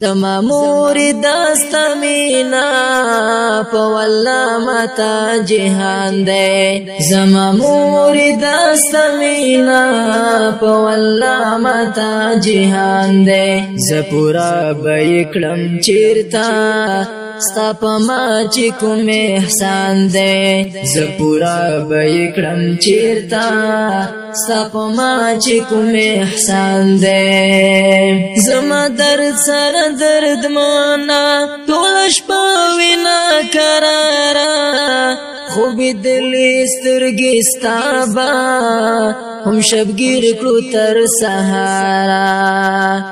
زما مور داستا مینا په والله متا جهان دے زما مور داستا مینا په والله متا جهان دے زپورا بیکلم چیرتا ستا پا ما چی کوم احسان دے زپورا بیکلم چیرتا ستا پا ما چی کوم احسان دے زما درد سر درد مانا تولش پاوینا کرارا خوبی دلی سترگی ستابا هم شبگیر کلو تر سهارا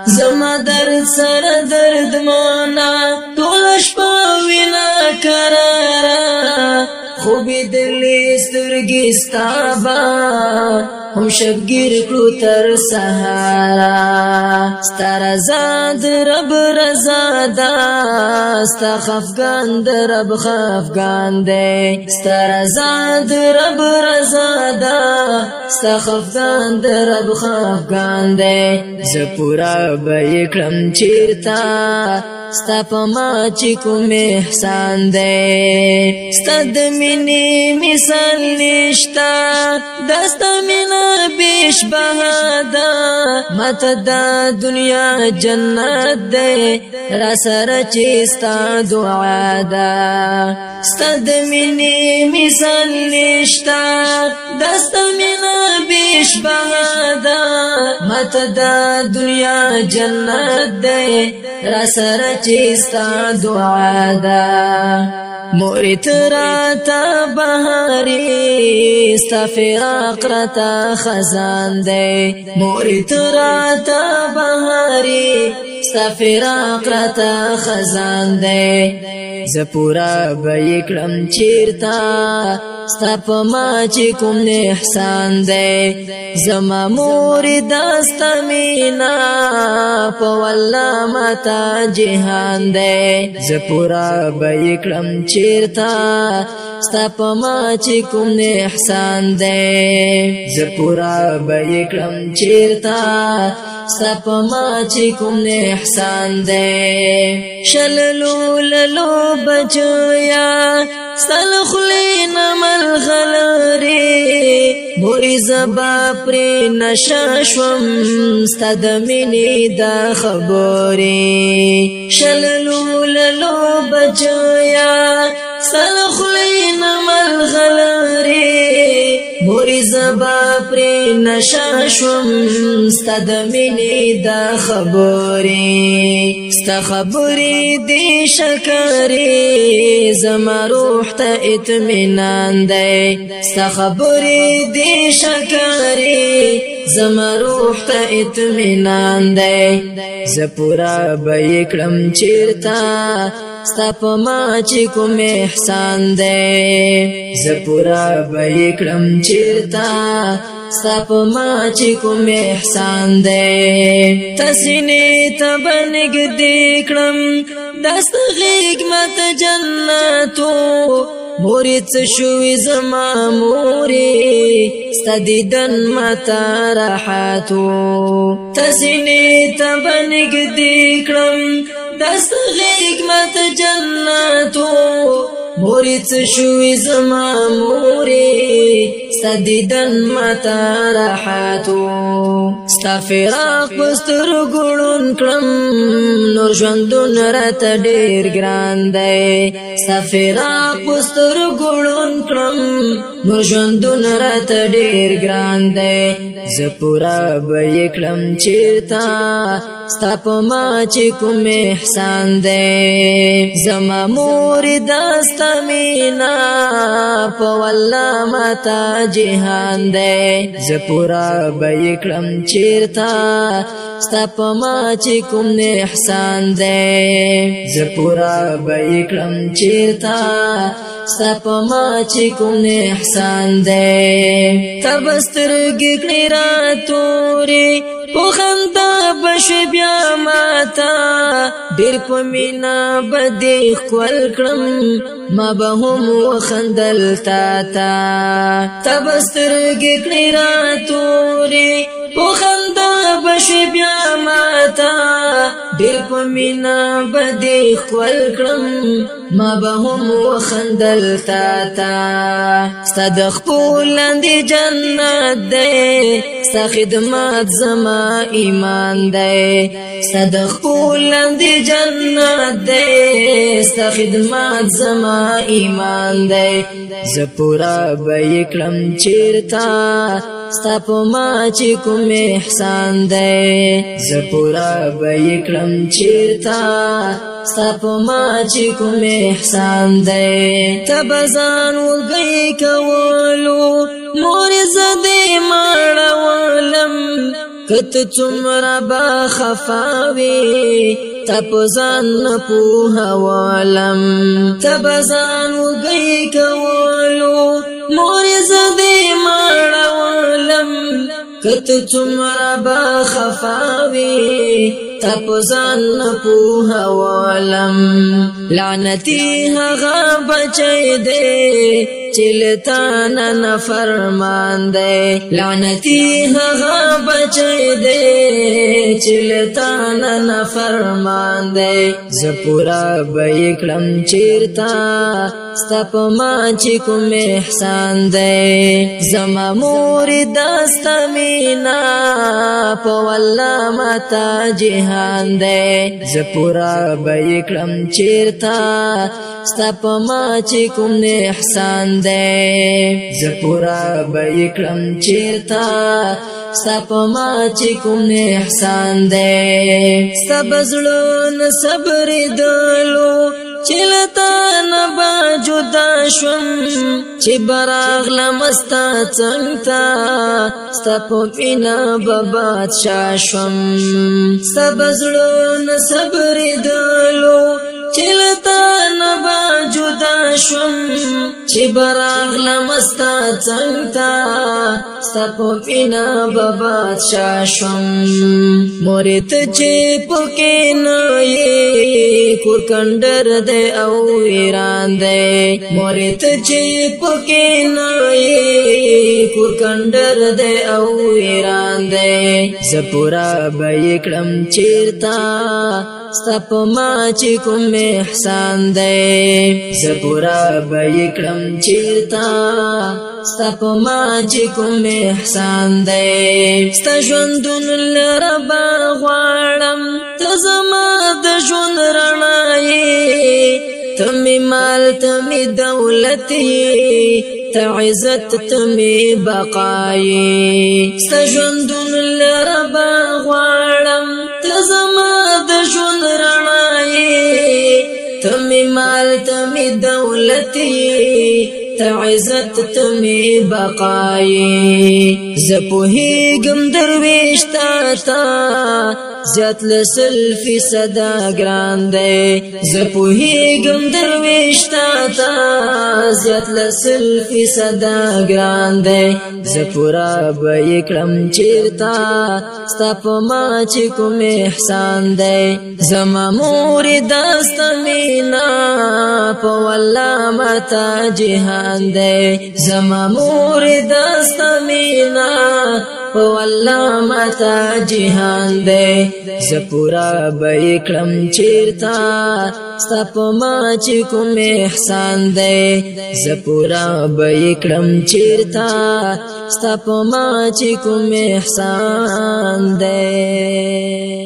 زما درد سر درد مانا تولش پاوینا کرارا خوبی دلی سترگی ستابا هم شبگیر کلو تر سهارا ستا رضا در رب رضا دا ستا خفگان در رب خفگان دے ستا رضا در رب رضا دا ستا خفگان در رب خفگان دے زپورا بیکلم چیرتا ستا پا ما چی کوم احسان دے ستا دمینی مثال نشتا دستا مینا بیش بہادا مت دا دنیا جنت دے را سر چیستا دعا دا ستا دمینی مثال نشتا دستا مینا بیش بہادا مت دا دنیا جنت دے را سر چیستا دعا دا موری تراتا بہاری ستا فراق راتا خزان دے موری تراتا بہاری ستا فراق راتا خزان دے زپورا بیکلم چیرتا ستا پا ما چی کوم احسان دے زما مور داستا مینا پا والله متا جهان دے زپورا بیکلم چیرتا ستا پا ما چی کوم احسان دے زپورا بیکلم چیرتا ستا پا ما چی کوم احسان دے شللو للو بچویا سل خلین ملغلری موری زبا پری نشاشوم ستا دمینی دا خبری شللو للو بچویا سل خلین ملغلری موری زبا پری نشاشوم ستا دمینی دا خبری ستا خبری دی شکری زما روح تا اطمینان دے ستا خبری دی شکری زما روح تا اطمینان دے زپورا بیکلم چیرتا ستا پا ما چی کوم احسان دے زپورا بیکلم چیرتا ستا پا ما چی کوم احسان دے تسینی تا بنگ دیکلم دست غیگ مت جنتو موری تشوی زما موری ستا دیدن متا راحتو تسینی تا بنگ دیکلم دست غیگ مت جنتو موری تشوی زما موری ستا دیدن متا راحتو ستا فراق پستر گلون کلم نور ژوندون راته ډیر ګران دی ستا فراق پستر گلون کلم نور ژوندون راته ډیر ګران دی زپورا بیکلم چیرتا ستا پا ما چی کوم احسان دے زما مور داستا مینا پا والله متا جهان دے زپورا بیکلم چیرتا ستا پا ما چی کوم احسان دے زپورا بیکلم چیرتا ستا پا ما چی کوم احسان دے تبسترگی کلی را توری پوخندا بشوی بیا ماتا ډیر په مینا بدی خپل کړم ما به هم وخندل تا تا تبسترګې کړې را تورې په خندا بشي بیا ماتا ډېر په مینا به دې ښکل کړم ما به هم وخندل تا ته ستا د خپل لاندې جنت دی ستا خدمت زما ایمان دی ستا د خپل لاندې جنت دی ستا خدمت زما ایمان دی زه پوره به یې کړم چېرته ستا په ما چې کوم احسان دی زه پوره به یې کړم چېرته ستا په ما چې کوم احسان دی ته به ځان وږی کولو مورې زه دې مړولم که ته څومره به خفا وې تا په ځان نه پوهولم ته به ځان وږی کولو مورې زه دې مړولم که ته څومره به خفا وې تا په ځان نه پوهولم لعنتي هغه بچی دی چې له تا نه نافرمان دی لعنتي هغه بچی دی چې له تا نه نافرمان دی زه پوره به یې کړم چېرته ستا په ما چې کوم احسان دی زما مورې دا ستا مینا په والله ماته جهان دی زه پوره به یې کړم چېرته ستا په ما چې کوم احسان دی زه پوره به یې کړم چېرته ستا په ما چې کوم احسان دی ستا به زړه نه صبرېدلو چې له تا نه به جدا شوم چې به راغلم ستا څنګ ته ستا په مینه به بادشاه شوم ستا به زړه نه صبرېدلو چې له تا نه به جدا شوم چې به راغلم ستا څنګ ته ستا په مینه به بادشاه شوم مورې ته چې پکې نه یې کور کنډر دی او ویران دی مورې ته چې پکې نه یې کور کنډر دی او ویران دی زه پوره به یې کړم چېرته ستا په ما چې کوم احسان دی زه پوره به یې کړم چېرته ستا په ما چې کوم احسان دی ستا ژوندون له ربه غواړم ته زما د ژوند رڼا یې ته مې مال ته مې دولت یې ته عزت ته مې بقا یې ستا ژوندون له ربه غواړم ته زما د ژوند رڼا یې ته مې مال ته مې دولت یې ته عزت ته مې بقا یې زه پوهېږم درویش تا ته زیات له 100% ګران دی زه پوهېږم درویش تا ته زیات له 100% ګران دی زه پوره به یې کړم چېرته ستا په ما چې کوم احسان دی زما مورې دا ستا مینا په والله ماته جهان دی زما مورې دا ستا مینا په والله ماته جهان دی زه پوره به یې کړم چېرته ستا په ما چې کوم احسان دی زه پوره به یې کړم چېرته ستا په ما چې کوم احسان دی